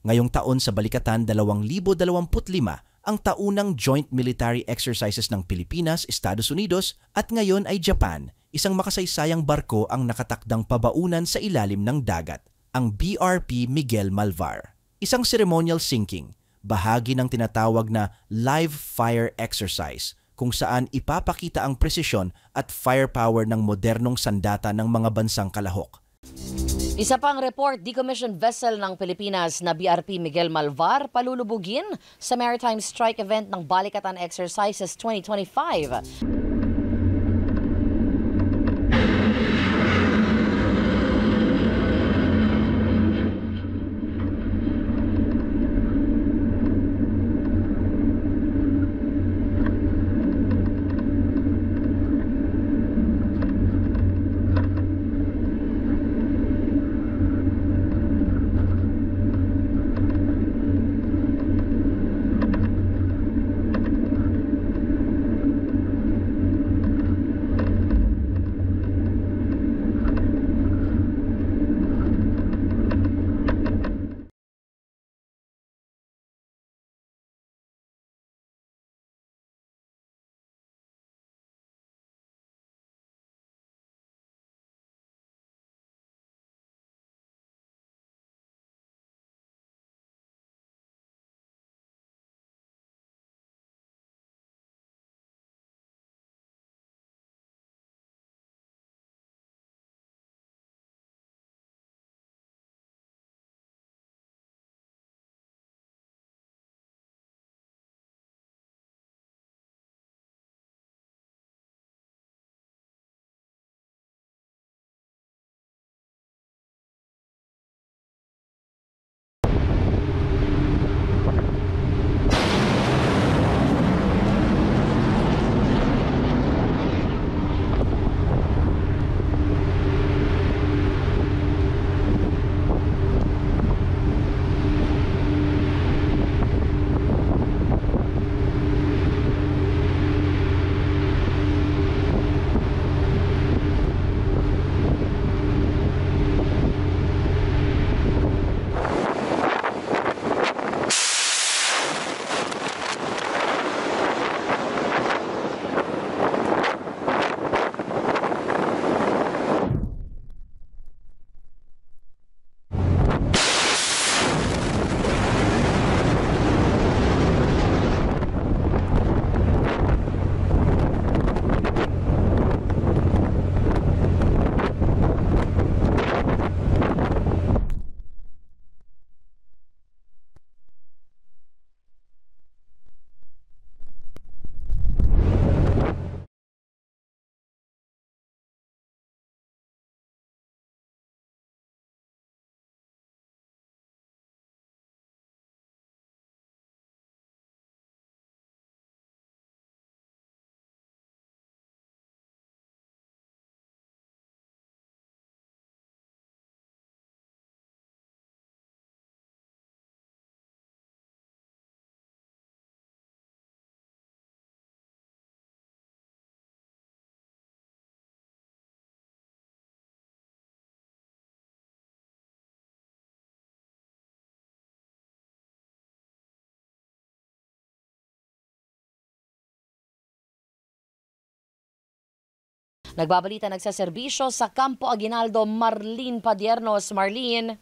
Ngayong taon sa Balikatan 2025, ang taunang joint military exercises ng Pilipinas, Estados Unidos at ngayon ay Japan, isang makasaysayang barko ang nakatakdang pabaunan sa ilalim ng dagat, ang BRP Miguel Malvar. Isang ceremonial sinking, bahagi ng tinatawag na live fire exercise kung saan ipapakita ang presisyon at firepower ng modernong sandata ng mga bansang kalahok. Isa pang report, decommissioned vessel ng Pilipinas na BRP Miguel Malvar palulubugin sa Maritime Strike Event ng Balikatan Exercises 2025. Nagbabalita nagsaserbisyo sa Campo Aguinaldo, Marlene Padiernos. Marlene.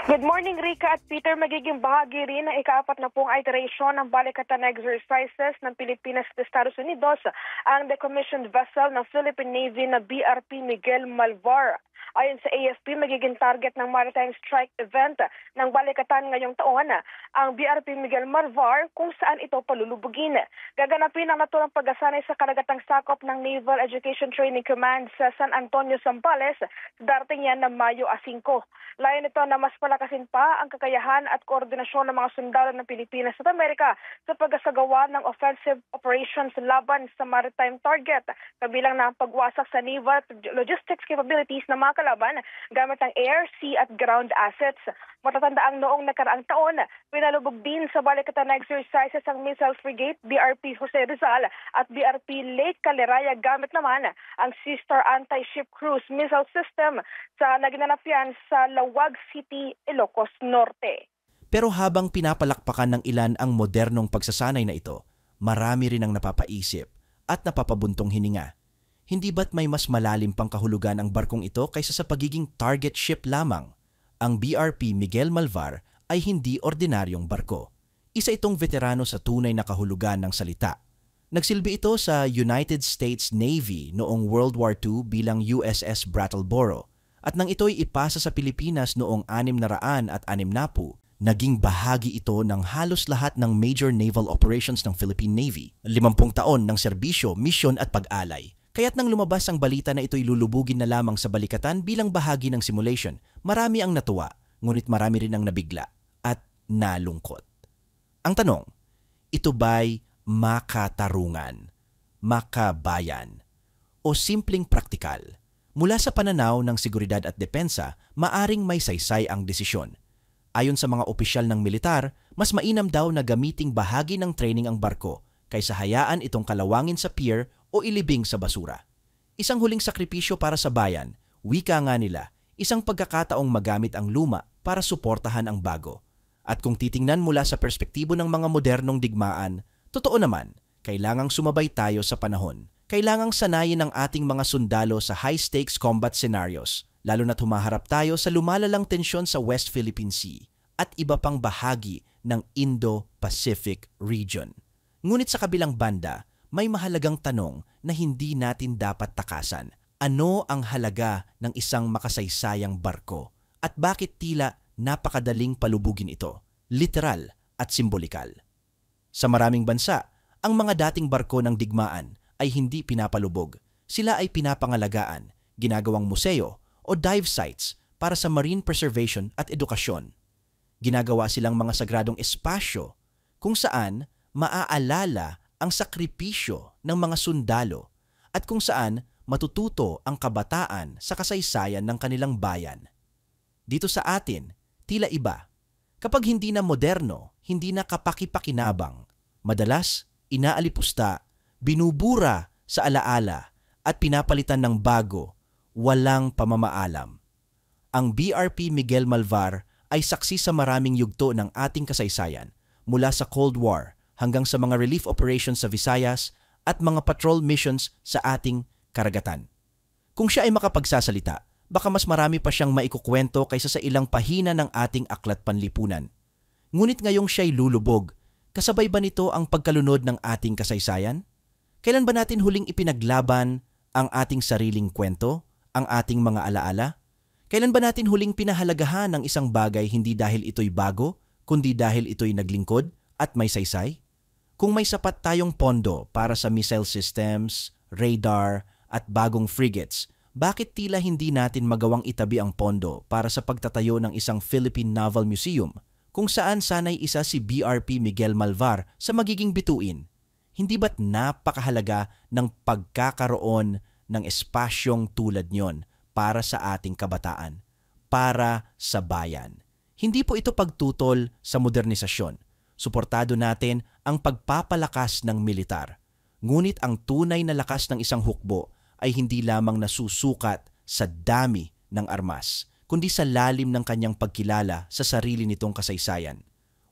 Good morning, Rica at Peter. Magiging bahagi rin ng ika-4 na pong iteration ng Balikatan Exercises ng Pilipinas at Estados Unidos ang decommissioned vessel ng Philippine Navy na BRP Miguel Malvar. Ayon sa AFP, magiging target ng Maritime Strike Event ng Balikatan ngayong taon ang BRP Miguel Malvar kung saan ito palulubugin. Gaganapin ang naturang pag-asanay sa karagatang sakop ng Naval Education Training Command sa San Antonio, Zambales sa darating yan na Mayo 5. Layon nito na mas palakasin pa ang kakayahan at koordinasyon ng mga sundalo ng Pilipinas at Amerika sa pag-asagawa ng offensive operations laban sa maritime target, kabilang na ang pagwasak sa naval logistics capabilities ng mga kalaban gamit ang air, sea at ground assets. Matatandaang noong nakaraang taon, pinalubog din sa balikatan exercises ang Missile Frigate BRP Jose Rizal at BRP Lake Caleraya gamit naman ang sister anti-ship cruise missile system sa naginanapian sa Lawag City, Ilocos Norte. Pero habang pinapalakpakan ng ilan ang modernong pagsasanay na ito, marami rin ang napapaisip at napapabuntong hininga. Hindi ba't may mas malalim pang kahulugan ang barkong ito kaysa sa pagiging target ship lamang? Ang BRP Miguel Malvar ay hindi ordinaryong barko. Isa itong veterano sa tunay na kahulugan ng salita. Nagsilbi ito sa United States Navy noong World War II bilang USS Brattleboro at nang ito'y ipasa sa Pilipinas noong 660, naging bahagi ito ng halos lahat ng major naval operations ng Philippine Navy, 50 taon ng serbisyo, misyon at pag-alay. Kaya't nang lumabas ang balita na ito'y lulubugin na lamang sa balikatan bilang bahagi ng simulation, marami ang natuwa, ngunit marami rin ang nabigla at nalungkot. Ang tanong, ito ba'y makatarungan, makabayan, o simpleng praktikal? Mula sa pananaw ng seguridad at depensa, maaring may saysay ang desisyon. Ayon sa mga opisyal ng militar, mas mainam daw na gamiting bahagi ng training ang barko kaysa hayaan itong kalawangin sa pier o ilibing sa basura. Isang huling sakripisyo para sa bayan, wika nga nila, isang pagkakataong magamit ang luma para suportahan ang bago. At kung titingnan mula sa perspektibo ng mga modernong digmaan, totoo naman, kailangang sumabay tayo sa panahon. Kailangang sanayin ang ating mga sundalo sa high-stakes combat scenarios, lalo na't humaharap tayo sa lumalalang tensyon sa West Philippine Sea at iba pang bahagi ng Indo-Pacific region. Ngunit sa kabilang banda, may mahalagang tanong na hindi natin dapat takasan. Ano ang halaga ng isang makasaysayang barko? At bakit tila napakadaling palubugin ito? Literal at simbolikal. Sa maraming bansa, ang mga dating barko ng digmaan ay hindi pinapalubog. Sila ay pinapangalagaan, ginagawang museo o dive sites para sa marine preservation at edukasyon. Ginagawa silang mga sagradong espasyo kung saan maaalala ang sakripisyo ng mga sundalo at kung saan matututo ang kabataan sa kasaysayan ng kanilang bayan. Dito sa atin, tila iba. Kapag hindi na moderno, hindi na kapaki-pakinabang, madalas inaalipusta, binubura sa alaala at pinapalitan ng bago, walang pamamaalam. Ang BRP Miguel Malvar ay saksi sa maraming yugto ng ating kasaysayan mula sa Cold War hanggang sa mga relief operations sa Visayas at mga patrol missions sa ating karagatan. Kung siya ay makapagsasalita, baka mas marami pa siyang maikukwento kaysa sa ilang pahina ng ating aklat panlipunan. Ngunit ngayong siya'y lulubog, kasabay ba nito ang pagkalunod ng ating kasaysayan? Kailan ba natin huling ipinaglaban ang ating sariling kwento, ang ating mga alaala? Kailan ba natin huling pinahalagahan ng isang bagay hindi dahil ito'y bago, kundi dahil ito'y naglingkod at may saysay? Kung may sapat tayong pondo para sa missile systems, radar at bagong frigates, bakit tila hindi natin magawang itabi ang pondo para sa pagtatayo ng isang Philippine Naval Museum kung saan sana'y isa si BRP Miguel Malvar sa magiging bituin? Hindi ba't napakahalaga ng pagkakaroon ng espasyong tulad niyon para sa ating kabataan, para sa bayan? Hindi po ito pagtutol sa modernisasyon. Suportado natin ang pagpapalakas ng militar. Ngunit ang tunay na lakas ng isang hukbo ay hindi lamang nasusukat sa dami ng armas, kundi sa lalim ng kanyang pagkilala sa sarili nitong kasaysayan.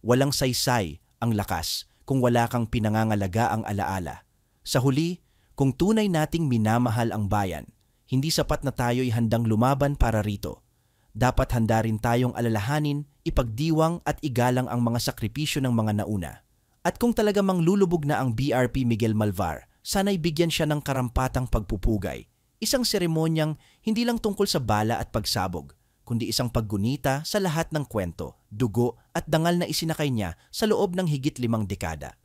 Walang saysay ang lakas kung wala kang pinangangalaga ang alaala. Sa huli, kung tunay nating minamahal ang bayan, hindi sapat na tayo'y handang lumaban para rito. Dapat handa rin tayong alalahanin, ipagdiwang at igalang ang mga sakripisyo ng mga nauna. At kung talaga mang lulubog na ang BRP Miguel Malvar, sana'y bigyan siya ng karampatang pagpupugay. Isang seremonyang hindi lang tungkol sa bala at pagsabog, kundi isang paggunita sa lahat ng kwento, dugo at dangal na isinakay niya sa loob ng higit 5 dekada.